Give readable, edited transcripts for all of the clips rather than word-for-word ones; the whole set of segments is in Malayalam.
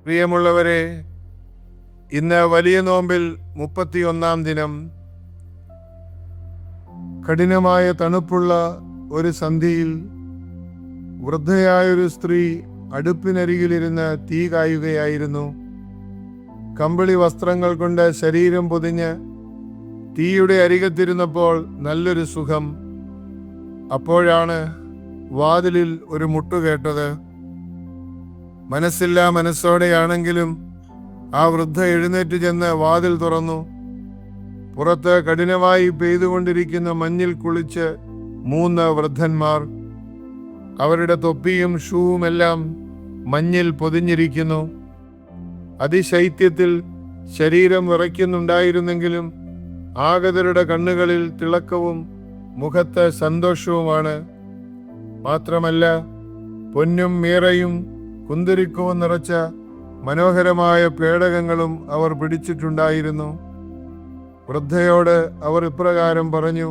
പ്രിയമുള്ളവരെ, ഇന്ന് വലിയ നോമ്പിൽ 31-ാം ദിനം. കഠിനമായ തണുപ്പുള്ള ഒരു സന്ധ്യയിൽ വൃദ്ധയായൊരു സ്ത്രീ അടുപ്പിനരികിലിരുന്ന് തീ കായുകയായിരുന്നു. കമ്പിളി വസ്ത്രങ്ങൾ കൊണ്ട് ശരീരം പൊതിഞ്ഞ് തീയുടെ അരികത്തിരുന്നപ്പോൾ നല്ലൊരു സുഖം. അപ്പോഴാണ് വാതിലിൽ ഒരു മുട്ടു കേട്ടത്. മനസ്സില്ലാ മനസ്സോടെയാണെങ്കിലും ആ വൃദ്ധ എഴുന്നേറ്റ് ചെന്ന് വാതിൽ തുറന്നു. പുറത്ത് കഠിനമായി പെയ്തുകൊണ്ടിരിക്കുന്ന മഞ്ഞിൽ കുളിച്ച് 3 വൃദ്ധന്മാർ. അവരുടെ തൊപ്പിയും ഷൂവുമെല്ലാം മഞ്ഞിൽ പൊതിഞ്ഞിരിക്കുന്നു. അതിശൈത്യത്തിൽ ശരീരം വിറയ്ക്കുന്നുണ്ടായിരുന്നെങ്കിലും ആഗതരുടെ കണ്ണുകളിൽ തിളക്കവും മുഖത്ത് സന്തോഷവുമാണ്. മാത്രമല്ല, പൊന്നും മീറയും കുന്തിരിക്കവും നിറച്ച മനോഹരമായ പേടകങ്ങളും അവർ പിടിച്ചിട്ടുണ്ടായിരുന്നു. വൃദ്ധയോട് അവർ ഇപ്രകാരം പറഞ്ഞു: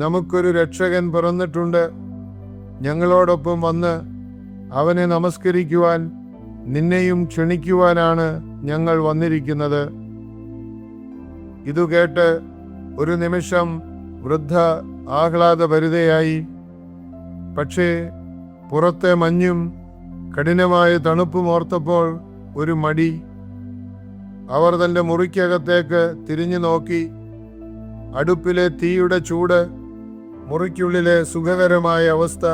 നമുക്കൊരു രക്ഷകൻ പിറന്നിട്ടുണ്ട്. ഞങ്ങളോടൊപ്പം വന്ന് അവനെ നമസ്കരിക്കുവാൻ നിന്നെയും ക്ഷണിക്കുവാനാണ് ഞങ്ങൾ വന്നിരിക്കുന്നത്. ഇതുകേട്ട് ഒരു നിമിഷം വൃദ്ധ ആഹ്ലാദഭരിതയായി. പക്ഷേ പുറത്തെ മഞ്ഞും കഠിനമായ തണുപ്പും ഓർത്തപ്പോൾ ഒരു മടി. അവർ തൻ്റെ മുറിക്കകത്തേക്ക് തിരിഞ്ഞു നോക്കി. അടുപ്പിലെ തീയുടെ ചൂട്, മുറിക്കുള്ളിലെ സുഖകരമായ അവസ്ഥ.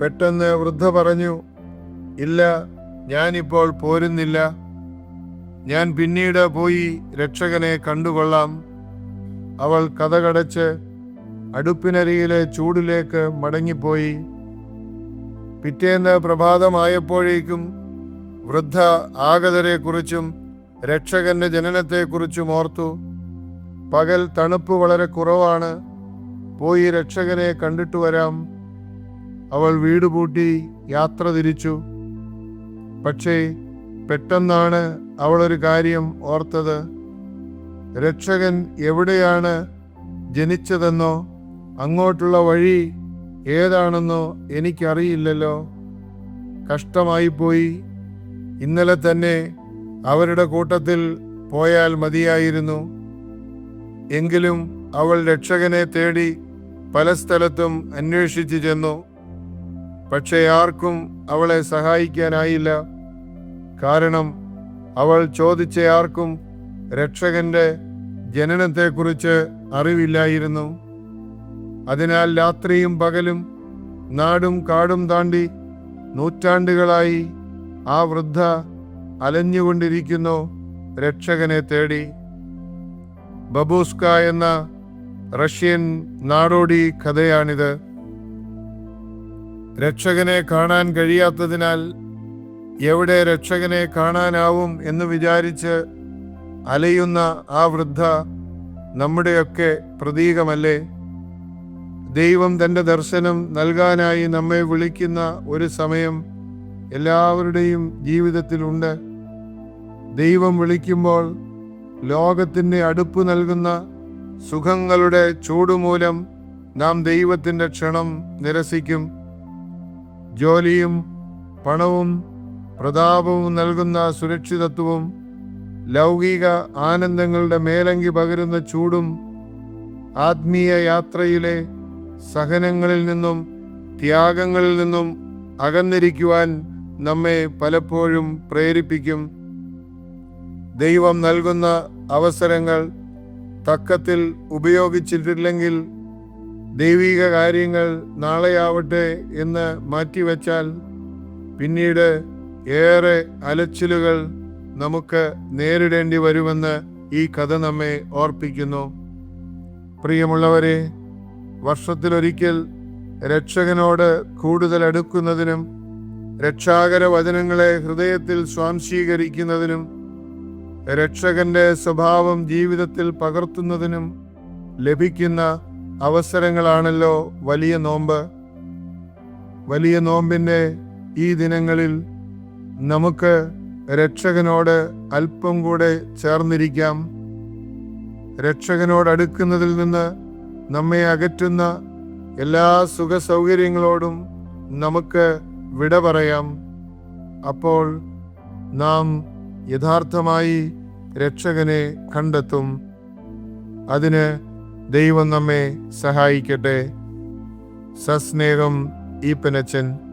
പെട്ടെന്ന് വൃദ്ധ പറഞ്ഞു: ഇല്ല, ഞാനിപ്പോൾ പോരുന്നില്ല. ഞാൻ പിന്നീട് പോയി രക്ഷകനെ കണ്ടുകൊള്ളാം. അവൾ കതകടച്ച് അടുപ്പിനരികിലെ ചൂടിലേക്ക് മടങ്ങിപ്പോയി. പിറ്റേന്ന് പ്രഭാതമായപ്പോഴേക്കും വൃദ്ധ ആഗതരെക്കുറിച്ചും രക്ഷകന്റെ ജനനത്തെക്കുറിച്ചും ഓർത്തു. പകൽ തണുപ്പ് വളരെ കുറവാണ്, പോയി രക്ഷകനെ കണ്ടിട്ട് വരാം. അവൾ വീട് പൂട്ടി യാത്ര തിരിച്ചു. പക്ഷേ പെട്ടെന്നാണ് അവൾ ഒരു കാര്യം ഓർത്തത്. രക്ഷകൻ എവിടെയാണ് ജനിച്ചതെന്നോ അങ്ങോട്ടുള്ള വഴി ഏതാണെന്നോ എനിക്കറിയില്ലല്ലോ. കഷ്ടമായിപ്പോയി. ഇന്നലെ തന്നെ അവരുടെ കൂട്ടത്തിൽ പോയാൽ മതിയായിരുന്നു. എങ്കിലും അവൾ രക്ഷകനെ തേടി പല സ്ഥലത്തും അന്വേഷിച്ചു ചെന്നു. പക്ഷേ ആർക്കും അവളെ സഹായിക്കാനായില്ല. കാരണം അവൾ ചോദിച്ച ആർക്കും രക്ഷകന്റെ ജനനത്തെക്കുറിച്ച് അറിവില്ലായിരുന്നു. അതിനാൽ രാത്രിയും പകലും നാടും കാടും താണ്ടി നൂറ്റാണ്ടുകളായി ആ വൃദ്ധ അലഞ്ഞുകൊണ്ടിരിക്കുന്നു രക്ഷകനെ തേടി. ബബൂസ്ക എന്ന റഷ്യൻ നാടോടി കഥയാണിത്. രക്ഷകനെ കാണാൻ കഴിയാത്തതിനാൽ എവിടെ രക്ഷകനെ കാണാനാവും എന്ന് വിചാരിച്ച് അലയുന്ന ആ വൃദ്ധ നമ്മുടെയൊക്കെ പ്രതീകമല്ലേ? ദൈവം തൻ്റെ ദർശനം നൽകാനായി നമ്മെ വിളിക്കുന്ന ഒരു സമയം എല്ലാവരുടെയും ജീവിതത്തിലുണ്ട്. ദൈവം വിളിക്കുമ്പോൾ ലോകത്തിൻ്റെ അടുപ്പ് നൽകുന്ന സുഖങ്ങളുടെ ചൂടുമൂലം നാം ദൈവത്തിൻ്റെ ക്ഷണം നിരസിക്കും. ജോലിയും പണവും പ്രതാപവും നൽകുന്ന സുരക്ഷിതത്വവും ലൗകിക ആനന്ദങ്ങളുടെ മേലങ്കി പകരുന്ന ചൂടും ആത്മീയ യാത്രയിലെ സഹനങ്ങളിൽ നിന്നും ത്യാഗങ്ങളിൽ നിന്നും അകന്നിരിക്കുവാൻ നമ്മെ പലപ്പോഴും പ്രേരിപ്പിക്കും. ദൈവം നൽകുന്ന അവസരങ്ങൾ തക്കത്തിൽ ഉപയോഗിച്ചിട്ടില്ലെങ്കിൽ ദൈവിക കാര്യങ്ങൾ നാളെയാവട്ടെ എന്ന് മാറ്റിവെച്ചാൽ പിന്നീട് ഏറെ അലച്ചിലുകൾ നമുക്ക് നേരിടേണ്ടി വരുമെന്ന് ഈ കഥ നമ്മെ ഓർപ്പിക്കുന്നു. പ്രിയമുള്ളവരെ, വർഷത്തിലൊരിക്കൽ രക്ഷകനോട് കൂടുതൽ അടുക്കുന്നതിനും രക്ഷാകര വചനങ്ങളെ ഹൃദയത്തിൽ സ്വാംശീകരിക്കുന്നതിനും രക്ഷകന്റെ സ്വഭാവം ജീവിതത്തിൽ പകർത്തുന്നതിനും ലഭിക്കുന്ന അവസരങ്ങളാണല്ലോ വലിയ നോമ്പ്. വലിയ നോമ്പിൻ്റെ ഈ ദിനങ്ങളിൽ നമുക്ക് രക്ഷകനോട് അല്പം കൂടെ ചേർന്നിരിക്കാം. രക്ഷകനോട് അടുക്കുന്നതിൽ നിന്ന് നമ്മെ അകറ്റുന്ന എല്ലാ സുഖ സൗകര്യങ്ങളോടും നമുക്ക് വിട പറയാം. അപ്പോൾ നാം യഥാർത്ഥമായി രക്ഷകനെ കണ്ടെത്തും. അതിന് ദൈവം നമ്മെ സഹായിക്കട്ടെ. സസ്നേഹം ഈപ്പനച്ചൻ.